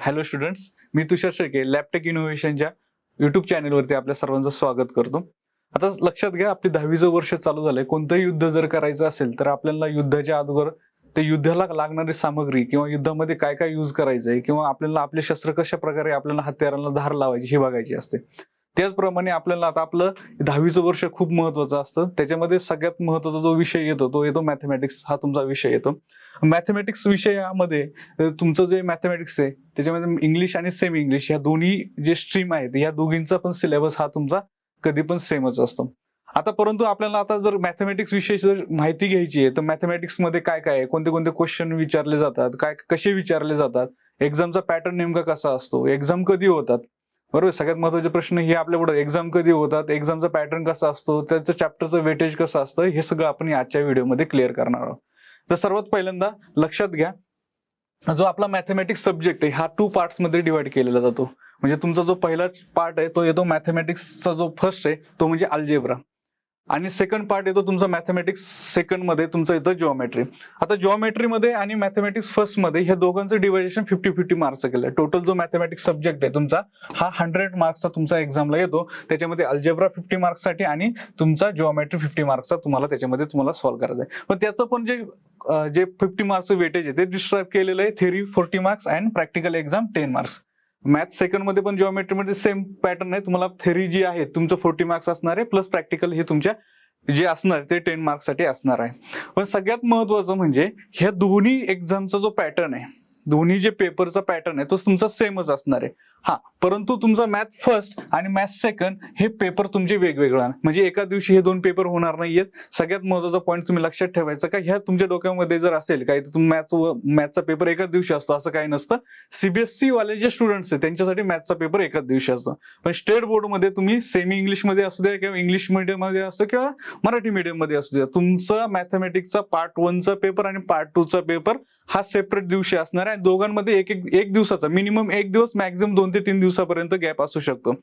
Hello students, मी तुषार Shelke लॅबटेक इनोव्हेशनच्या YouTube चॅनलवरती आपल्या सर्वांचं स्वागत करतो. आता लक्षात घ्या, आपली 10वीचं वर्ष चालू झालंय. कोणतंही युद्ध जर करायचं असेल तर आपल्याला युद्धाच्या अगोदर ते युद्धाला लागणारी सामग्री किंवा युद्धामध्ये काय काय यूज करायचंय किंवा आपल्याला आपले शस्त्र कशा प्रकारे आपल्याला हत्यारांना धार लावायची ही बघायची असते. त्याचप्रमाणे आपल्याला आता आपलं 10वीचं वर्ष खूप महत्वाचं असतं. त्याच्यामध्ये सगळ्यात महत्वाचा जो विषय येतो तो येतो मॅथमॅटिक्स. हा तुमचा विषय येतो. मॅथमॅटिक्स विषयामध्ये तुमचं जे मॅथमॅटिक्स आहे त्याच्यामध्ये इंग्लिश आणि सेमी इंग्लिश या दोन्ही जे स्ट्रीम आहेत या दोघींचा पण सिलेबस हा तुमचा कधी पण सेमच असतो. आता परंतु आपल्याला आता जर मॅथमॅटिक्स विषयी जर माहिती घ्यायची आहे तर मॅथमॅटिक्स मध्ये काय काय आहे, कोणते कोणते क्वेश्चन विचारले जातात, काय कसे विचारले जातात, एक्झामचा पॅटर्न नेमका कसा असतो, एक्झाम कधी होतात, बरोबर. सगळ्यात महत्त्वाचे प्रश्न हे आपल्या पुढे एक्झाम कधी होतात, एक्झामचा पॅटर्न कसा असतो, त्याचं चॅप्टरचं वेटेज कसं असतं, हे सगळं आपण आजच्या व्हिडिओमध्ये क्लिअर करणार आहोत. तर सर्वात पहिल्यांदा लक्षात घ्या, जो आपला मॅथमॅटिक्स सब्जेक्ट आहे हा 2 पार्ट्स मध्ये डिवाइड केलेला जातो. म्हणजे तुमचा जो पहिला पार्ट आहे तो येतो मॅथमॅटिक्सचा जो फर्स्ट आहे तो म्हणजे अल्जेब्रा, आणि सेकंड पार्ट येतो तुमचा मॅथमॅटिक्स सेकंड मध्ये तुमचं येतं जिओमेट्री. आता जिओमेट्री मध्ये आणि मॅथमॅटिक्स फर्स्ट मध्ये ह्या दोघांचं डिव्हायडेशन 50-50 मार्क्सचं केलं. टोटल जो मॅथमॅटिक्स सब्जेक्ट आहे तुमचा हा 100 मार्क्सचा तुमचा एक्झामला येतो. त्याच्यामध्ये अल्जेब्रा 50 मार्क्ससाठी आणि तुमचा जिओमेट्री 50 मार्क्सचा तुम्हाला त्याच्यामध्ये तुम्हाला सॉल्व्ह करायचं आहे. पण त्याचं पण जे 50 मार्क्सचं वेटेज आहे ते डिस्क्राईब केलेलं आहे. Theory 40 marks and practical exam 10 marks. Math second मध्ये पण जिओमेट्री मध्ये सेम पॅटर्न आहे. तुम्हाला थेरी जी आहे तुमचं 40 मार्क्स असणार आहे, प्लस प्रॅक्टिकल हे तुमच्या जे असणार ते 10 मार्क्स साठी असणार आहे. पण सगळ्यात महत्वाचं म्हणजे ह्या दोन्ही एक्झामचा जो पॅटर्न आहे, दोन्ही जे पेपरचा पॅटर्न आहे तो तुमचा सेमच असणार आहे. हा, परंतु तुमचा मॅथ फर्स्ट आणि मॅथ सेकंड हे पेपर तुमचे वेगवेगळे, म्हणजे एका दिवशी हे 2 पेपर होणार नाहीयेत. सगळ्यात महत्वाचा पॉईंट तुम्ही लक्षात ठेवायचा का ह्या तुमच्या डोक्यामध्ये जर असेल काय तर मॅथचा पेपर एकाच दिवशी असतो असं काही नसतं. सीबीएसई वाले जे स्टुडंट्स आहेत त्यांच्यासाठी मॅथचा पेपर एकाच दिवशी असतो. पण स्टेट बोर्ड मध्ये तुम्ही सेमी इंग्लिश मध्ये असू द्या किंवा इंग्लिश मीडियम मध्ये असो किंवा मराठी मीडियम मध्ये असू द्या, तुमचा मॅथमॅटिक्सचा पार्ट 1चा पेपर आणि पार्ट 2चा पेपर हा सेपरेट दिवशी असणार आहे. दोघांमध्ये एक दिवसाचा मिनिमम एक दिवस, मॅक्झिमम 2 ते 3 दिवसापर्यंत गॅप असू शकतो.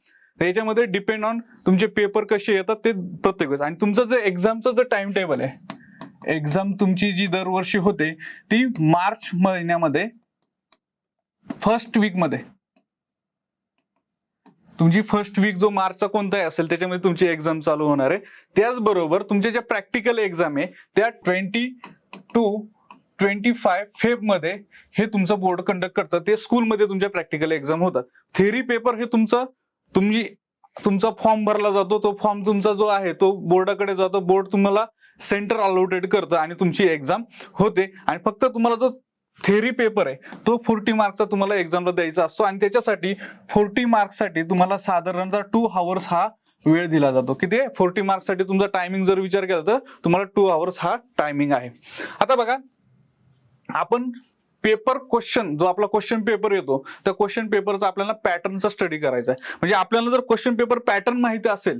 याच्यामध्ये डिपेंड ऑन तुमचे पेपर कसे येतात ते प्रत्येक वेळेस. आणि तुमचं जे एक्झामचं जे टाइम टेबल आहे, एक्झाम तुमची जी दरवर्षी होते ती मार्च महिन्यामध्ये फर्स्ट वीक मध्ये, तुमची फर्स्ट वीक जो मार्चचा कोणताही असेल त्याच्यामध्ये तुमची एक्झाम चालू होणार आहे. त्याचबरोबर तुमच्या ज्या प्रॅक्टिकल एक्झाम आहे त्या 22-25 फेब मध्ये हे तुमचं बोर्ड कंडक्ट करतं. ते स्कूलमध्ये तुमच्या प्रॅक्टिकल एक्झाम होतात. थेरी पेपर हे तुमचा फॉर्म भरला जातो, तो फॉर्म तुमचा जो आहे तो बोर्डाकडे जातो, बोर्ड तुम्हाला सेंटर अलोटेड करतं आणि तुमची एक्झाम होते. आणि फक्त तुम्हाला जो थेरी पेपर आहे तो 40 मार्क्सचा तुम्हाला एक्झामला द्यायचा असतो. आणि त्याच्यासाठी 40 मार्क्ससाठी तुम्हाला साधारणतः 2 आवर्स हा वेळ दिला जातो. किती 40 मार्क्ससाठी तुमचा टायमिंग जर विचार केला तर तुम्हाला 2 आवर्स हा टायमिंग आहे. आता बघा, आपण पेपर क्वेश्चन जो आपला क्वेश्चन पेपर येतो त्या क्वेश्चन पेपरचा आपल्याला पॅटर्नचा स्टडी करायचा आहे. म्हणजे आपल्याला जर क्वेश्चन पेपर पॅटर्न माहिती असेल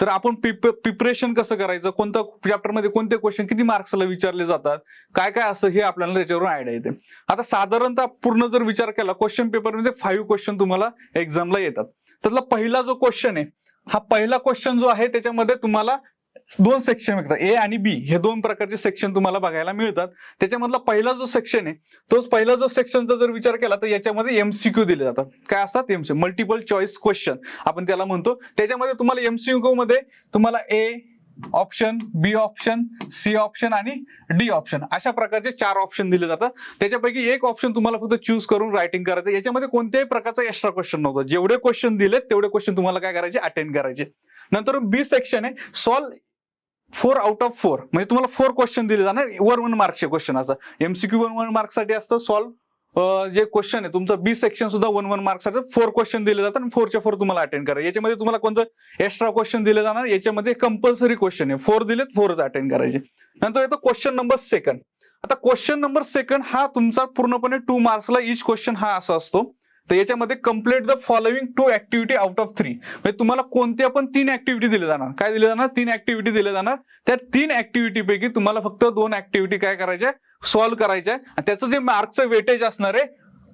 तर आपण प्रिपरेशन कसं करायचं, कोणत्या चॅप्टरमध्ये कोणते क्वेश्चन किती मार्क्सला विचारले जातात, काय काय असं हे आपल्याला त्याच्यावरून आयडिया येते. आता साधारणतः पूर्ण जर विचार केला क्वेश्चन पेपरमध्ये 5 क्वेश्चन तुम्हाला एक्झामला येतात. त्यातला पहिला जो क्वेश्चन आहे, हा पहिला क्वेश्चन जो आहे त्याच्यामध्ये तुम्हाला 2 सेक्शन मिळतात, ए आणि बी हे 2 प्रकारचे सेक्शन तुम्हाला बघायला मिळतात. त्याच्यामधला पहिला जो सेक्शन आहे तोच पहिला जो सेक्शनचा जर विचार केला तर याच्यामध्ये एमसीक्यू दिले जातात. काय असतात एमसीक्यू, मल्टिपल चॉईस क्वेश्चन आपण त्याला म्हणतो. त्याच्यामध्ये तुम्हाला एमसीक्यू मध्ये तुम्हाला A option, B option, C option आणि डी ऑप्शन अशा प्रकारचे 4 ऑप्शन दिले जातात. त्याच्यापैकी एक ऑप्शन तुम्हाला फक्त चूज करून रायटिंग करायचं. याच्यामध्ये कोणत्याही प्रकारचा एक्स्ट्रा क्वेश्चन नव्हता. जेवढे क्वेश्चन दिलेत तेवढे क्वेश्चन तुम्हाला काय करायचे, अटेंड करायचे. नंतर बी सेक्शन आहे, सॉल्व 4 आउट ऑफ 4, म्हणजे तुम्हाला 4 क्वेश्चन दिले जाणार 1 मार्क्सचे क्वेश्चन. असं एमसीक्यू 1 मार्क्ससाठी असतं. सॉल्व जे क्वेश्चन आहे तुमचं बी सेक्शन सुद्धा 1 मार्क्ससाठी 4 क्वेश्चन दिले जातात आणि 4च्या 4 तुम्हाला अटेंड करायचे. याच्यामध्ये तुम्हाला कोणतं एक्स्ट्रा क्वेश्चन दिले जाणार, याच्यामध्ये कंपल्सरी क्वेश्चन आहे, 4 दिलेत 4च अटेंड करायचे. नंतर येतो क्वेश्चन नंबर सेकंड. आता क्वेश्चन नंबर सेकंड हा तुमचा पूर्णपणे 2 मार्क्सला इच क्वेश्चन हा असा असतो. तर याच्यामध्ये complete the following 2 activity out of 3, म्हणजे तुम्हाला कोणत्या पण 3 ऍक्टिव्हिटी दिले जाणार. काय दिले जाणार, 3 ऍक्टिव्हिटी दिले जाणार. त्या 3 ऍक्टिव्हिटी पैकी तुम्हाला फक्त 2 ऍक्टिव्हिटी काय करायच्या, सॉल्व्ह करायच्या. आणि त्याचं जे मार्क्सचं वेटेज असणार आहे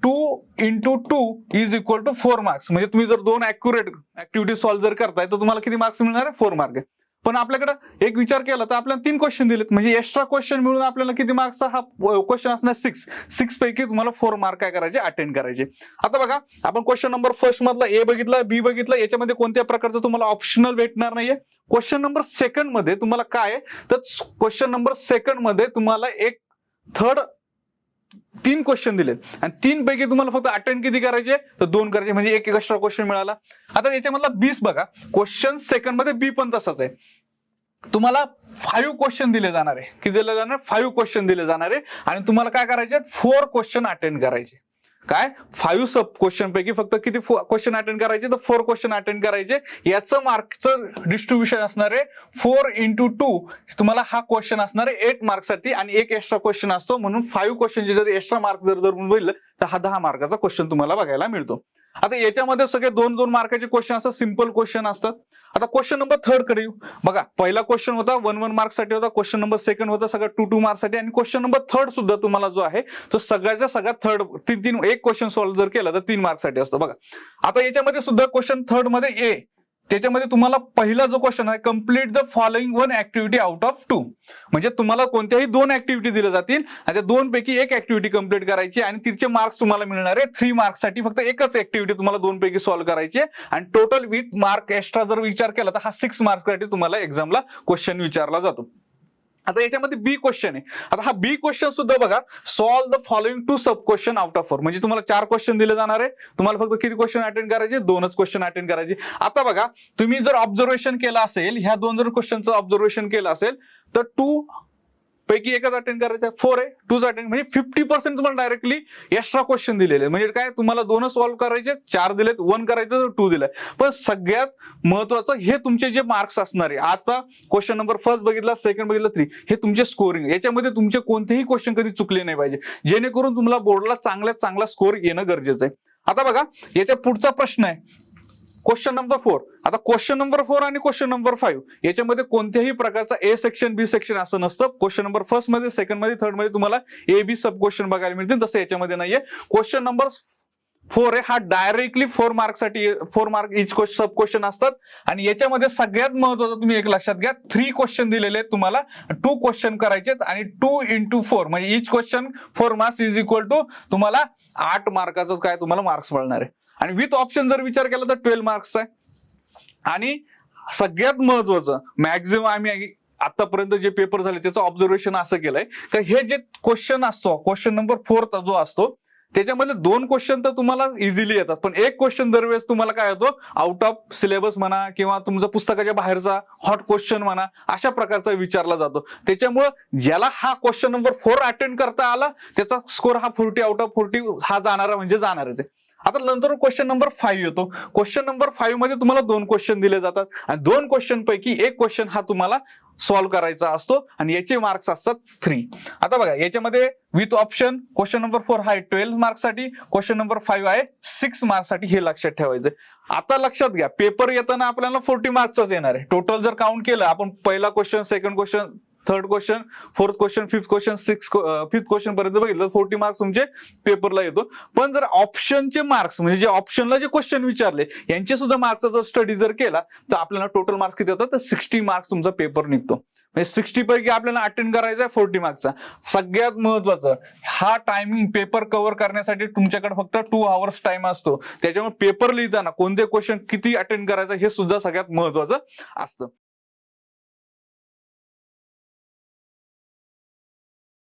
2 × 2 = 4 मार्क्स. म्हणजे तुम्ही जर 2 ऍक्युरेट ऍक्टिव्हिटी सॉल्व्ह जर करताय तर तुम्हाला किती मार्क्स मिळणार आहे, 4 मार्क. पण आपल्याकडे एक विचार केला तर आपल्याला 3 क्वेश्चन दिलेत, म्हणजे एक्स्ट्रा क्वेश्चन मिळून आपल्याला किती मार्क्सचा हा क्वेश्चन असणार 6 पैकी तुम्हाला 4 मार्क काय करायचे अटेंड करायचे. आता बघा आपण क्वेश्चन नंबर फर्स्ट मधला ए बघितला, बी बघितला, याच्यामध्ये कोणत्या प्रकारचं तुम्हाला ऑप्शनल भेटणार नाहीये. क्वेश्चन नंबर सेकंड मध्ये तुम्हाला काय आहे तर क्वेश्चन नंबर सेकंड मध्ये तुम्हाला एक थर्ड 3 क्वेश्चन दिलेत आणि 3 पैकी तुम्हाला फक्त अटेंड किती करायचे तर 2 करायचे, म्हणजे एक एक्स्ट्रा क्वेश्चन मिळाला. आता याच्यामधला 20 बघा, क्वेश्चन सेकंड मध्ये बी पण तसाच आहे. तुम्हाला 5 क्वेश्चन दिले जाणार आहे, किती दिले जाणार 5 क्वेश्चन दिले जाणार आहे आणि तुम्हाला काय करायचे 4 क्वेश्चन अटेंड करायचे. काय 5 सब क्वेश्चन पैकी फक्त किती क्वेश्चन अटेंड करायचे तर 4 क्वेश्चन अटेंड करायचे. याचं मार्कचं डिस्ट्रीब्युशन असणार आहे 4 into 2. तुम्हाला हा क्वेश्चन असणार आहे 8 मार्कसाठी आणि एक एक्स्ट्रा क्वेश्चन असतो, म्हणून 5 क्वेश्चनचे जर एक्स्ट्रा मार्क जर बघितलं तर हा 10 मार्काचा क्वेश्चन तुम्हाला बघायला मिळतो. आता याच्यामध्ये सगळे 2-2 मार्काचे क्वेश्चन असतात, सिंपल क्वेश्चन असतात. आता क्वेश्चन नंबर थर्ड कडे येऊ. बघा पहिला क्वेश्चन होता 1-1 मार्क्ससाठी होता, क्वेश्चन नंबर सेकंड होता सगळं 2-2 मार्क्ससाठी आणि क्वेश्चन नंबर थर्ड सुद्धा तुम्हाला जो आहे तो सगळ्याच्या सगळ्यात थर्ड 3-3 एक क्वेश्चन सॉल्व्ह जर केला तर 3 मार्क्ससाठी असतो. बघा आता याच्यामध्ये सुद्धा क्वेश्चन थर्ड मध्ये ए, त्याच्यामध्ये तुम्हाला पहिला जो क्वेश्चन आहे complete the following 1 activity out of 2, म्हणजे तुम्हाला कोणत्याही 2 ऍक्टिव्हिटी दिल्या जातील आणि त्या 2 पैकी एक ऍक्टिव्हिटी कंप्लीट करायची आणि तिचे मार्क्स तुम्हाला मिळणार आहे 3 मार्क्ससाठी. फक्त एकच ऍक्टिव्हिटी तुम्हाला 2 पैकी सॉल्व्ह करायची आहे आणि टोटल विथ मार्क एक्स्ट्रा जर विचार केला तर हा 6 मार्क्ससाठी तुम्हाला एक्झामला क्वेश्चन विचारला जातो. आता याच्यामध्ये बी क्वेश्चन आहे. आता हा बी क्वेश्चन सुद्धा बघा, solve the following 2 sub question out of 4, म्हणजे तुम्हाला 4 क्वेश्चन दिले जाणार आहे, तुम्हाला फक्त किती क्वेश्चन अटेंड करायचे 2च क्वेश्चन अटेंड करायचे. आता बघा तुम्ही जर ऑब्झर्वेशन केलं असेल, ह्या 2 जर क्वेश्चनचं ऑब्झर्वेशन केलं असेल तर 2 पैकी एकच अटेंड करायचं, 4 आहे 2च अटेंड, म्हणजे 50% तुम्हाला डायरेक्टली एक्स्ट्रा क्वेश्चन दिलेले, म्हणजे काय तुम्हाला 2च सॉल्व्ह करायचे, 4 दिलेत, 1 करायचं तर 2 दिलाय. पण सगळ्यात महत्वाचं हे तुमचे जे मार्क्स असणार आहे, आता क्वेश्चन नंबर फर्स्ट बघितला, सेकंड बघितला, 3, हे तुमचे स्कोरिंग, याच्यामध्ये तुमचे कोणतेही क्वेश्चन कधी चुकले नाही पाहिजे, जेणेकरून तुम्हाला बोर्डला चांगल्यात चांगला स्कोर येणं गरजेचं आहे. आता बघा याच्या पुढचा प्रश्न आहे क्वेश्चन नंबर 4. आता क्वेश्चन नंबर 4 आणि क्वेश्चन नंबर 5 याच्यामध्ये कोणत्याही प्रकारचा ए सेक्शन बी सेक्शन असं नसतं. क्वेश्चन नंबर फर्स्ट मध्ये, सेकंड मध्ये, थर्ड मध्ये तुम्हाला ए बी सब क्वेश्चन बघायला मिळतील, तसं याच्यामध्ये नाहीये. क्वेश्चन नंबर 4 आहे हा डायरेक्टली 4 मार्कसाठी 4 मार्क इच सब क्वेश्चन असतात आणि याच्यामध्ये सगळ्यात महत्वाचं तुम्ही एक लक्षात घ्या, 3 क्वेश्चन दिलेले आहेत तुम्हाला, 2 क्वेश्चन करायचे आणि 2 into 4 म्हणजे each question 4 marks is equal to तुम्हाला 8 मार्काचं काय तुम्हाला मार्क्स मिळणार आहे आणि विथ ऑप्शन जर विचार केला तर 12 मार्क्स आहे. आणि सगळ्यात महत्वाचं मॅक्झिमम आम्ही आतापर्यंत जे पेपर झाले त्याचं ऑब्झर्वेशन असं केलंय की हे जे क्वेश्चन असतो क्वेश्चन नंबर 4 जो असतो त्याच्यामध्ये 2 क्वेश्चन तर तुम्हाला इझिली येतात, पण एक क्वेश्चन दरवेळेस तुम्हाला काय होतो आउट ऑफ सिलेबस म्हणा किंवा तुमचा पुस्तकाच्या बाहेरचा हॉट क्वेश्चन म्हणा अशा प्रकारचा विचारला जातो. त्याच्यामुळे ज्याला हा क्वेश्चन नंबर 4 अटेंड करता आला त्याचा स्कोर हा 40 आउट ऑफ 40 हा जाणारा म्हणजे जाणार आहे. आता नंतर क्वेश्चन नंबर 5 येतो. क्वेश्चन नंबर 5 मध्ये तुम्हाला 2 क्वेश्चन दिले जातात आणि 2 क्वेश्चन पैकी एक क्वेश्चन हा तुम्हाला सॉल्व्ह करायचा असतो आणि याचे मार्क्स असतात 3. आता बघा याच्यामध्ये विथ ऑप्शन क्वेश्चन नंबर 4 हा आहे 12 मार्क्ससाठी, क्वेश्चन नंबर 5 आहे 6 मार्क्ससाठी, हे लक्षात ठेवायचं. आता लक्षात घ्या पेपर येताना आपल्याला 40 मार्क्सच येणार आहे. टोटल जर काउंट केलं आपण पहिला question, second question, third question, fourth question, fifth question, fifth question पर्यंत बघितलं 40 मार्क्स तुमचे पेपरला येतो. पण जर ऑप्शनचे मार्क्स म्हणजे जे ऑप्शनला जे क्वेश्चन विचारले यांचे सुद्धा मार्क्सचा जर स्टडी जर केला तर आपल्याला टोटल मार्क्स किती येतात तर 60 मार्क्स तुमचा पेपर निघतो. म्हणजे 60 पैकी आपल्याला अटेंड करायचा आहे 40 मार्क्सचा. सगळ्यात महत्वाचं हा टायमिंग पेपर कव्हर करण्यासाठी तुमच्याकडे फक्त 2 आवर्स टाइम असतो. त्याच्यामुळे पेपर लिहिताना कोणते क्वेश्चन किती अटेंड करायचं हे सुद्धा सगळ्यात महत्वाचं असतं.